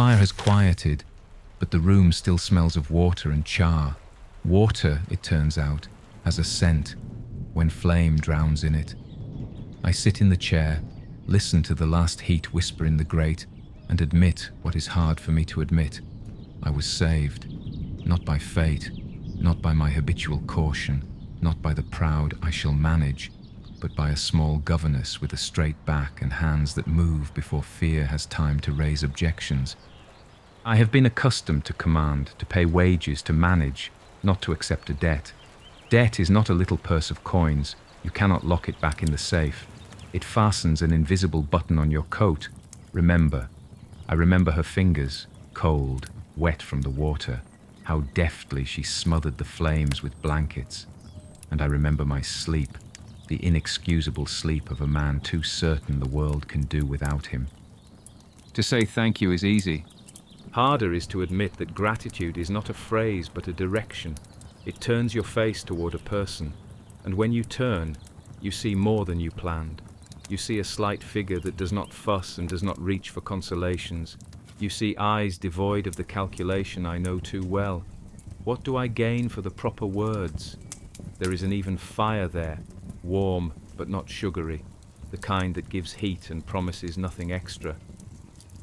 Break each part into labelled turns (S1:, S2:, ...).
S1: fire has quieted, but the room still smells of water and char. Water, it turns out, has a scent when flame drowns in it. I sit in the chair, listen to the last heat whisper in the grate, and admit what is hard for me to admit. I was saved, not by fate, not by my habitual caution, not by the proud "I shall manage," but by a small governess with a straight back and hands that move before fear has time to raise objections. I have been accustomed to command, to pay wages, to manage, not to accept a debt. Debt is not a little purse of coins. You cannot lock it back in the safe. It fastens an invisible button on your coat. Remember. I remember her fingers, cold, wet from the water, how deftly she smothered the flames with blankets. And I remember my sleep, the inexcusable sleep of a man too certain the world can do without him. To say thank you is easy. Harder is to admit that gratitude is not a phrase but a direction. It turns your face toward a person, and when you turn, you see more than you planned. You see a slight figure that does not fuss and does not reach for consolations. You see eyes devoid of the calculation I know too well. What do I gain for the proper words? There is an even fire there, warm but not sugary, the kind that gives heat and promises nothing extra.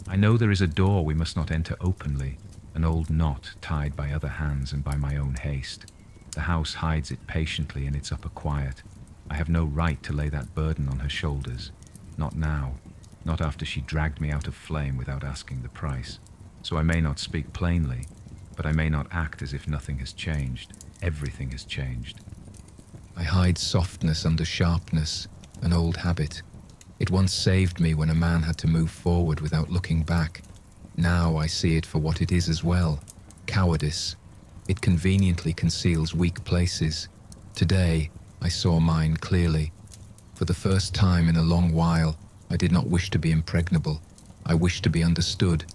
S1: I know there is a door we must not enter openly, an old knot tied by other hands and by my own haste. The house hides it patiently in its upper quiet. I have no right to lay that burden on her shoulders. Not now, not after she dragged me out of flame without asking the price. So I may not speak plainly, but I may not act as if nothing has changed. Everything has changed. I hide softness under sharpness, an old habit. It once saved me when a man had to move forward without looking back. Now I see it for what it is as well, cowardice. It conveniently conceals weak places. Today, I saw mine clearly. For the first time in a long while, I did not wish to be impregnable. I wished to be understood,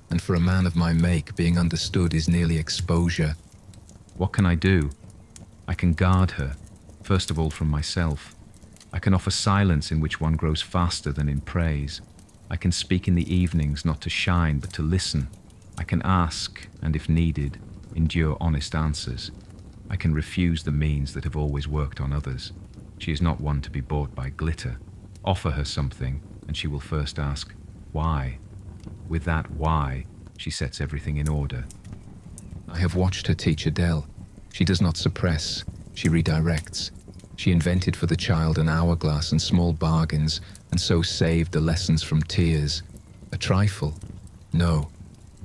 S1: and for a man of my make, being understood is nearly exposure. What can I do? I can guard her, first of all from myself. I can offer silence in which one grows faster than in praise. I can speak in the evenings not to shine but to listen. I can ask, and if needed, endure honest answers. I can refuse the means that have always worked on others. She is not one to be bought by glitter. Offer her something, and she will first ask, why? With that why, she sets everything in order. I have watched her teach Adele. She does not suppress, she redirects. She invented for the child an hourglass and small bargains, and so saved the lessons from tears. A trifle? No.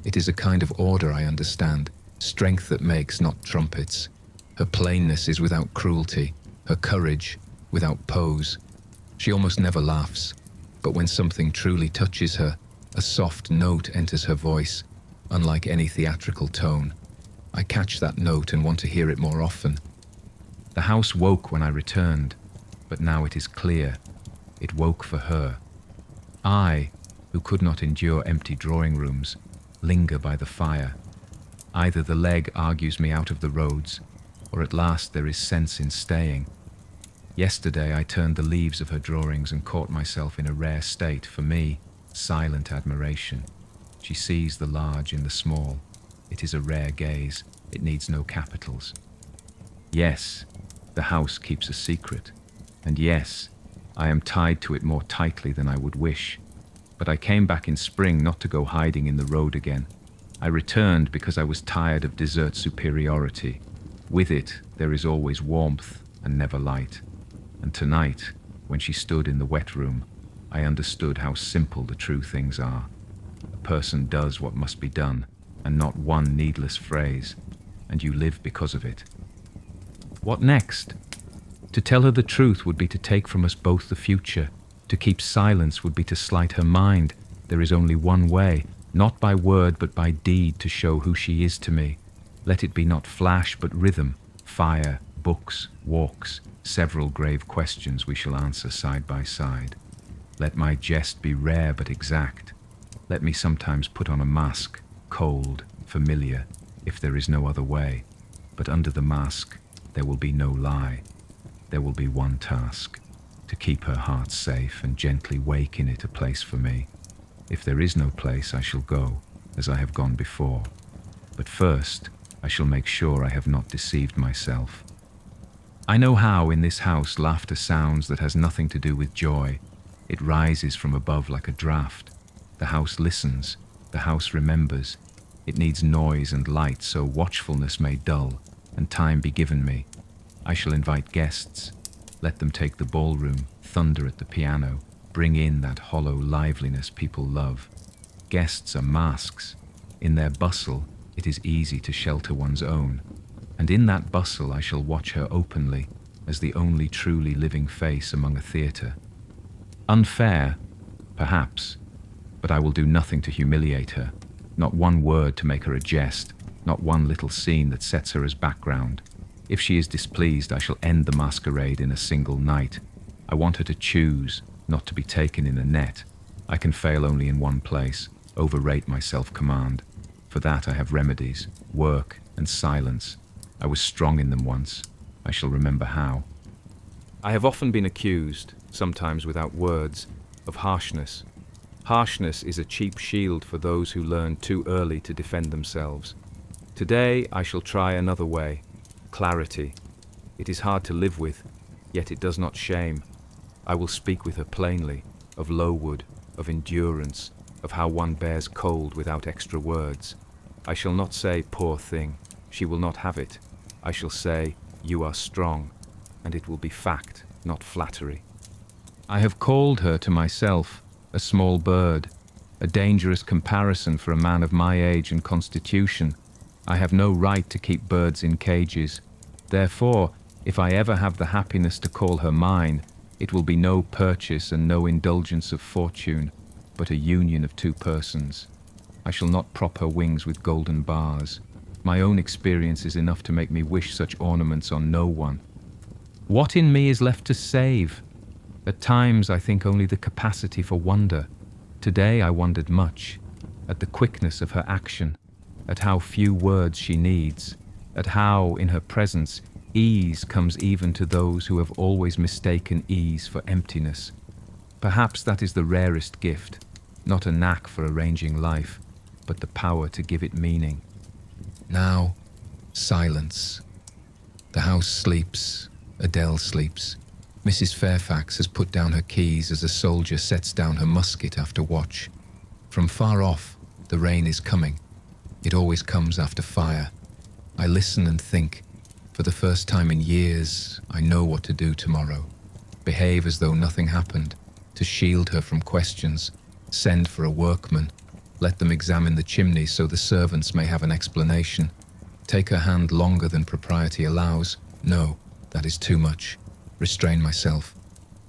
S1: It is a kind of order I understand, strength that makes not trumpets. Her plainness is without cruelty, her courage without pose. She almost never laughs, but when something truly touches her, a soft note enters her voice, unlike any theatrical tone. I catch that note and want to hear it more often. The house woke when I returned, but now it is clear. It woke for her. I, who could not endure empty drawing rooms, linger by the fire. Either the leg argues me out of the roads, or at last there is sense in staying. Yesterday I turned the leaves of her drawings and caught myself in a rare state, for me, silent admiration. She sees the large in the small. It is a rare gaze. It needs no capitals. Yes, the house keeps a secret. And yes, I am tied to it more tightly than I would wish. But I came back in spring not to go hiding in the road again. I returned because I was tired of desert superiority. With it, there is always warmth and never light. And tonight, when she stood in the wet room, I understood how simple the true things are. A person does what must be done, and not one needless phrase, and you live because of it. What next? To tell her the truth would be to take from us both the future. To keep silence would be to slight her mind. There is only one way, not by word but by deed, to show who she is to me. Let it be not flash but rhythm, fire, books, walks, several grave questions we shall answer side by side. Let my jest be rare but exact. Let me sometimes put on a mask, cold, familiar, if there is no other way. But under the mask, there will be no lie. There will be one task, to keep her heart safe and gently wake in it a place for me. If there is no place, I shall go. as I have gone before. But first, I shall make sure I have not deceived myself. I know how in this house laughter sounds that has nothing to do with joy. It rises from above like a draught. The house listens, the house remembers. It needs noise and light so watchfulness may dull, and time be given me. I shall invite guests. Let them take the ballroom, thunder at the piano, bring in that hollow liveliness people love. Guests are masks. In their bustle, it is easy to shelter one's own. And in that bustle I shall watch her openly, as the only truly living face among a theatre. Unfair, perhaps, but I will do nothing to humiliate her. Not one word to make her a jest, not one little scene that sets her as background. If she is displeased, I shall end the masquerade in a single night. I want her to choose, not to be taken in a net. I can fail only in one place, overrate my self-command. For that I have remedies, work and silence. I was strong in them once. I shall remember how. I have often been accused, sometimes without words, of harshness. Harshness is a cheap shield for those who learn too early to defend themselves. Today I shall try another way. Clarity. It is hard to live with, yet it does not shame. I will speak with her plainly, of Lowood, of endurance, of how one bears cold without extra words. I shall not say, poor thing, she will not have it. I shall say, you are strong, and it will be fact, not flattery. I have called her to myself, a small bird, a dangerous comparison for a man of my age and constitution. I have no right to keep birds in cages. Therefore, if I ever have the happiness to call her mine, it will be no purchase and no indulgence of fortune, but a union of two persons. I shall not prop her wings with golden bars. My own experience is enough to make me wish such ornaments on no one. What in me is left to save? At times I think only the capacity for wonder. Today I wondered much, at the quickness of her action, at how few words she needs, at how, in her presence, ease comes even to those who have always mistaken ease for emptiness. Perhaps that is the rarest gift, not a knack for arranging life, but the power to give it meaning. Now, silence. The house sleeps. Adele sleeps. Mrs. Fairfax has put down her keys as a soldier sets down her musket after watch. From far off, the rain is coming. It always comes after fire. I listen and think. For the first time in years, I know what to do tomorrow. Behave as though nothing happened, to shield her from questions. Send for a workman. Let them examine the chimney so the servants may have an explanation. Take her hand longer than propriety allows. No, that is too much. Restrain myself.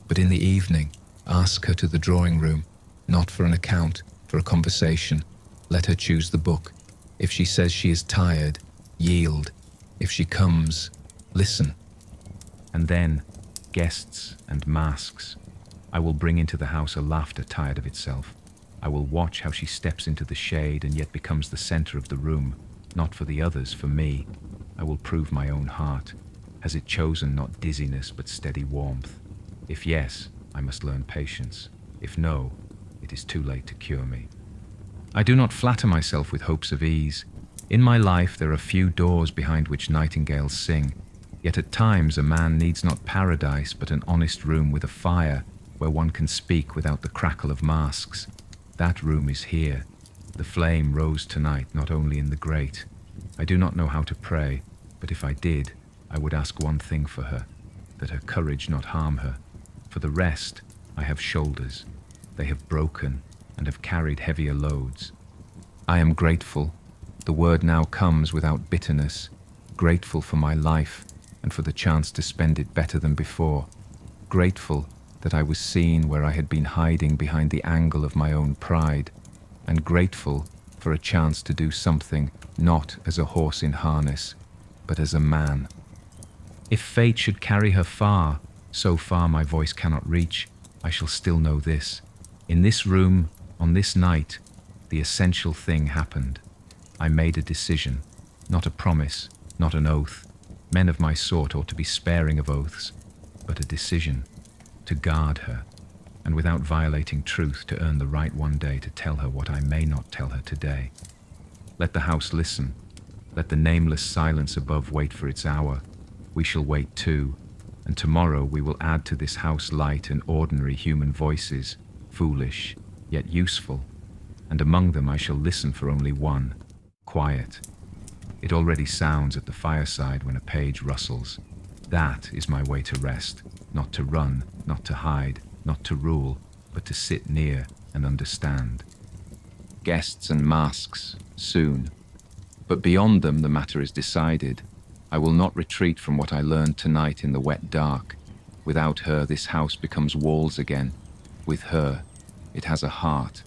S1: But in the evening, ask her to the drawing room, not for an account, for a conversation. Let her choose the book. If she says she is tired, yield. If she comes, listen. And then, guests and masks. I will bring into the house a laughter tired of itself. I will watch how she steps into the shade and yet becomes the center of the room, not for the others, for me. I will prove my own heart. Has it chosen not dizziness but steady warmth? If yes, I must learn patience. If no, it is too late to cure me. I do not flatter myself with hopes of ease. In my life there are few doors behind which nightingales sing, yet at times a man needs not paradise but an honest room with a fire where one can speak without the crackle of masks. That room is here. The flame rose tonight not only in the grate. I do not know how to pray, but if I did, I would ask one thing for her, that her courage not harm her. For the rest, I have shoulders. They have broken and have carried heavier loads. I am grateful. The word now comes without bitterness. Grateful for my life and for the chance to spend it better than before. Grateful that I was seen where I had been hiding behind the angle of my own pride, and grateful for a chance to do something not as a horse in harness, but as a man. If fate should carry her far, so far my voice cannot reach, I shall still know this. In this room, on this night, the essential thing happened. I made a decision, not a promise, not an oath. Men of my sort ought to be sparing of oaths, but a decision. To guard her, and without violating truth to earn the right one day to tell her what I may not tell her today. Let the house listen. Let the nameless silence above wait for its hour. We shall wait too, and tomorrow we will add to this house light and ordinary human voices, foolish, yet useful, and among them I shall listen for only one, quiet. It already sounds at the fireside when a page rustles. That is my way to rest, not to run, not to hide, not to rule, but to sit near and understand. Guests and masks, soon. But beyond them the matter is decided. I will not retreat from what I learned tonight in the wet dark. Without her, this house becomes walls again. With her, it has a heart.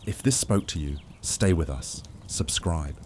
S2: If this spoke to you, stay with us. Subscribe.